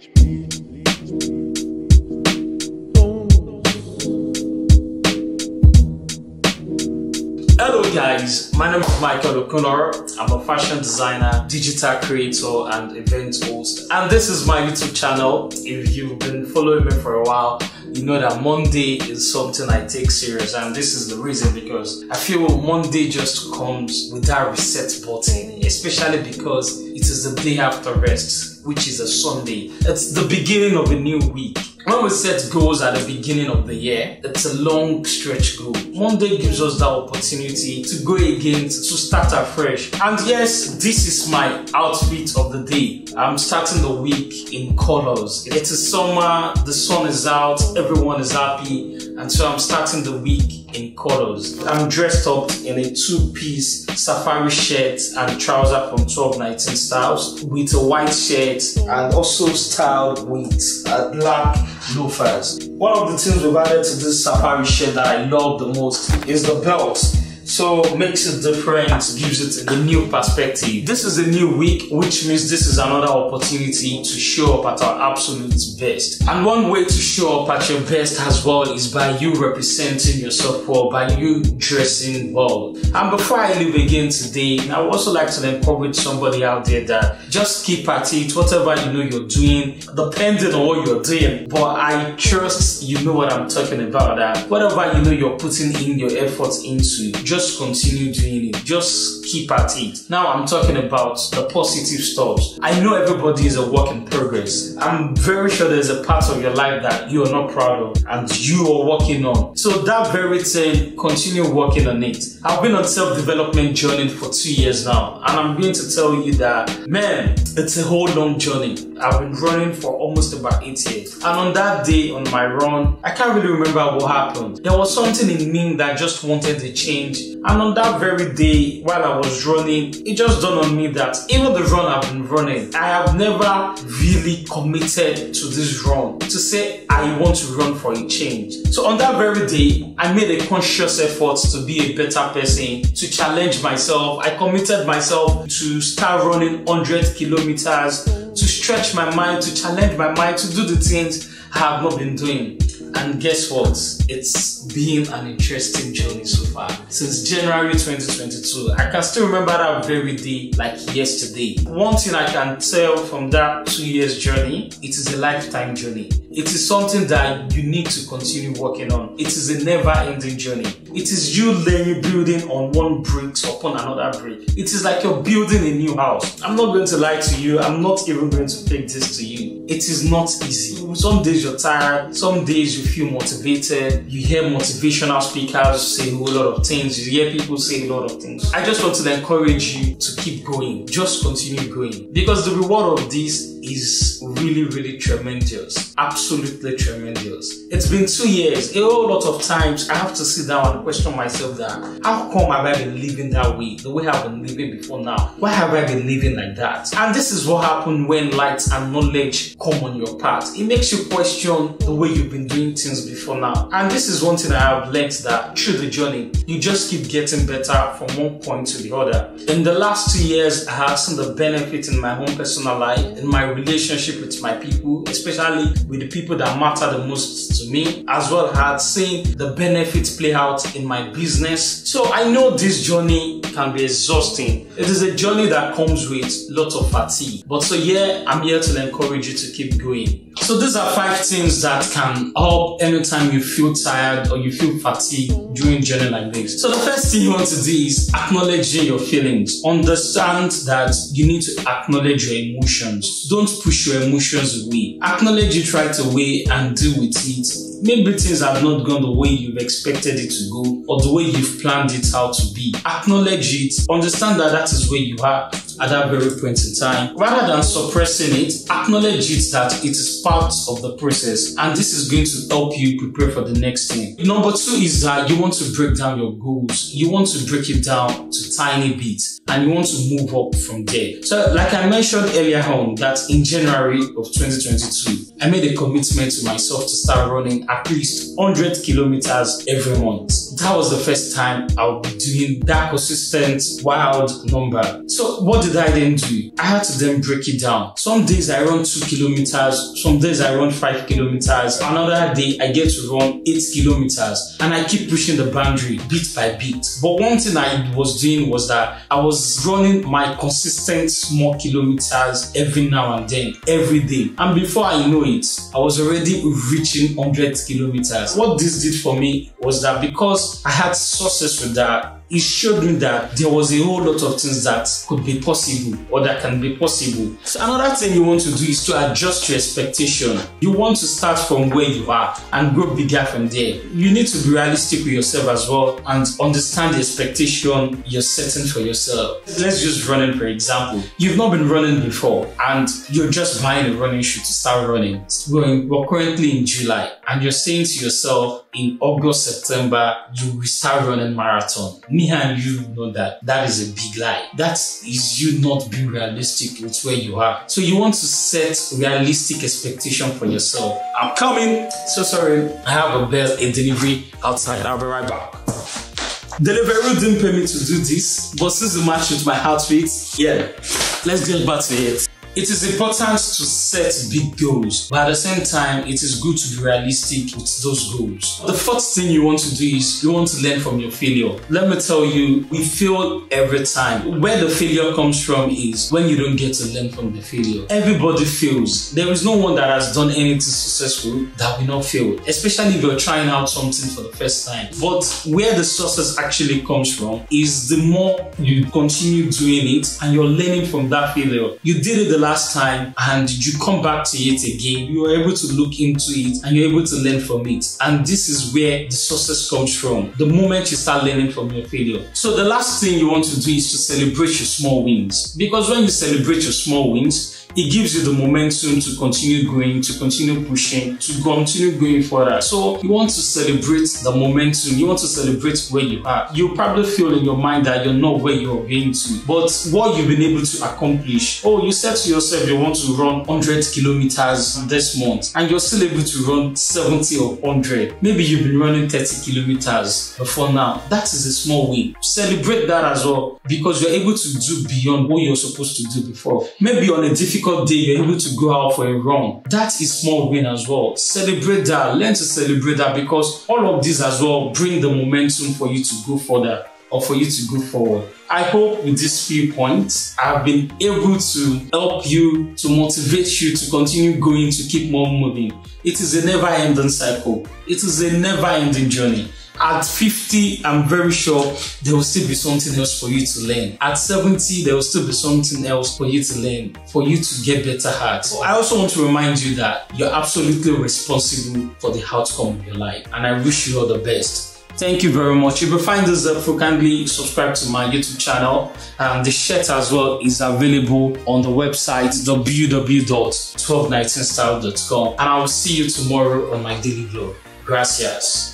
Hello guys, my name is Michael Okunloro. I'm a fashion designer, digital creator and event host, and this is my YouTube channel. If you've been following me for a while, you know that Monday is something I take serious, and this is the reason, because I feel Monday just comes with that reset button, especially because it is the day after rest, which is a Sunday. It's the beginning of a new week. When we set goals at the beginning of the year, it's a long stretch goal. Monday gives us that opportunity to go again, to start afresh. And yes, this is my outfit of the day. I'm starting the week in colors. It is summer, the sun is out, everyone is happy, and so I'm starting the week in colors. I'm dressed up in a two-piece safari shirt and trouser from 1219 Styles with a white shirt, and also styled with black loafers. One of the things we've added to this safari shirt that I love the most is the belt. So makes it different, gives it a new perspective. This is a new week, which means this is another opportunity to show up at our absolute best. And one way to show up at your best as well is by you representing yourself well, by you dressing well. And before I leave again today, I would also like to encourage somebody out there that just keep at it, whatever you know you're doing, depending on what you're doing. But I trust you know what I'm talking about, that whatever you know you're putting in your efforts into, just continue doing it. Just keep at it. Now I'm talking about the positive stuff. I know everybody is a work in progress. I'm very sure there's a part of your life that you are not proud of and you are working on. So that very thing, continue working on it. I've been on self-development journey for 2 years now, and I'm going to tell you that, man, it's a whole long journey. I've been running for almost about 8 years. And on that day, on my run, I can't really remember what happened. There was something in me that just wanted to change. And on that very day, while I was running, it just dawned on me that even the run I've been running, I have never really committed to this run to say I want to run for a change. So on that very day, I made a conscious effort to be a better person, to challenge myself. I committed myself to start running 100 kilometers, to stretch my mind, to challenge my mind, to do the things I have not been doing. And guess what? It's been an interesting journey so far. Since January 2022, I can still remember that very day like yesterday. One thing I can tell from that 2 years journey, it is a lifetime journey. It is something that you need to continue working on. It is a never-ending journey. It is you building on one brick upon another brick. It is like you're building a new house. I'm not going to lie to you. I'm not even going to fake this to you. It is not easy. Some days you're tired. Some days you feel motivated. You hear motivational speakers say a whole lot of things. You hear people say a lot of things. I just want to encourage you to keep going. Just continue going. Because the reward of this is really, really tremendous. Absolutely tremendous. It's been 2 years. A whole lot of times I have to sit down and question myself that, how come have I been living that way? The way I've been living before now? Why have I been living like that? And this is what happens when light and knowledge come on your path. It makes you question the way you've been doing things before now. And this is one thing I have learned, that through the journey, you just keep getting better from one point to the other. In the last 2 years, I have seen the benefit in my own personal life, in my relationship with my people, especially with the people that matter the most to me, as well as seeing the benefits play out in my business. So I know this journey can be exhausting. It is a journey that comes with lots of fatigue. But so yeah, I'm here to encourage you to keep going. So these are 5 things that can help anytime you feel tired or you feel fatigued during a journey like this. So the first thing you want to do is acknowledging your feelings. Understand that you need to acknowledge your emotions. Don't push your emotions away. Acknowledge it right away and deal with it. Maybe things have not gone the way you've expected it to go, or the way you've planned it out to be. Acknowledge it. Understand that that is where you are at that very point in time. Rather than suppressing it, acknowledge it that it is part of the process, and this is going to help you prepare for the next thing. Number 2 is that you want to break down your goals. You want to break it down to tiny bits, and you want to move up from there. So like I mentioned earlier on, that in January of 2022, I made a commitment to myself to start running at least 100 kilometers every month. that was the first time I'll be doing that consistent wild number. So what did I then do? I had to then break it down. Some days I run 2 kilometers, some days I run 5 kilometers, another day I get to run 8 kilometers, and I keep pushing the boundary bit by bit. But one thing I was doing was that I was running my consistent small kilometers every now and then, every day. And before I know it, I was already reaching 100 kilometers. What this did for me was that because I had success with that, it showed me that there was a whole lot of things that could be possible or that can be possible. So another thing you want to do is to adjust your expectation. You want to start from where you are and grow bigger from there. You need to be realistic with yourself as well and understand the expectation you're setting for yourself. Let's just running for example. You've not been running before and you're just buying a running shoe to start running. We're currently in July and you're saying to yourself in August, September, you will start running marathon. Me and you know that that is a big lie. That is you not being realistic with where you are. So you want to set realistic expectation for yourself. I'm coming. So sorry, I have a delivery outside. I'll be right back. Deliveroo didn't pay me to do this, but since the match with my heart rate, yeah, let's get back to it. It is important to set big goals, but at the same time, it is good to be realistic with those goals. The first thing you want to do is you want to learn from your failure. Let me tell you, we fail every time. Where the failure comes from is when you don't get to learn from the failure. Everybody fails. There is no one that has done anything successful that will not fail, especially if you're trying out something for the first time. But where the success actually comes from is the more you continue doing it and you're learning from that failure. You did it the last time and you come back to it again, you are able to look into it and you're able to learn from it. And this is where the success comes from, the moment you start learning from your failure. So the last thing you want to do is to celebrate your small wins, because when you celebrate your small wins, it gives you the momentum to continue going, to continue pushing, to continue going further. So you want to celebrate the momentum, you want to celebrate where you are. You probably feel in your mind that you're not where you're going to, but what you've been able to accomplish. Oh, you said to yourself you want to run 100 kilometers this month and you're still able to run 70 or 100. Maybe you've been running 30 kilometers before now. That is a small win. Celebrate that as well, because you're able to do beyond what you're supposed to do before. Maybe on a difficult day, you're able to go out for a run. That is small win as well. Celebrate that. Learn to celebrate that, because all of these as well bring the momentum for you to go further or for you to go forward. I hope with these few points, I've been able to help you, to motivate you to continue going, to keep more moving. It is a never-ending cycle. It is a never-ending journey. At 50, I'm very sure there will still be something else for you to learn. At 70, there will still be something else for you to learn, for you to get better at. So I also want to remind you that you're absolutely responsible for the outcome of your life. And I wish you all the best. Thank you very much. If you find this helpful, kindly subscribe to my YouTube channel. The shirt as well is available on the website www.1219style.com. And I will see you tomorrow on my daily vlog. Gracias.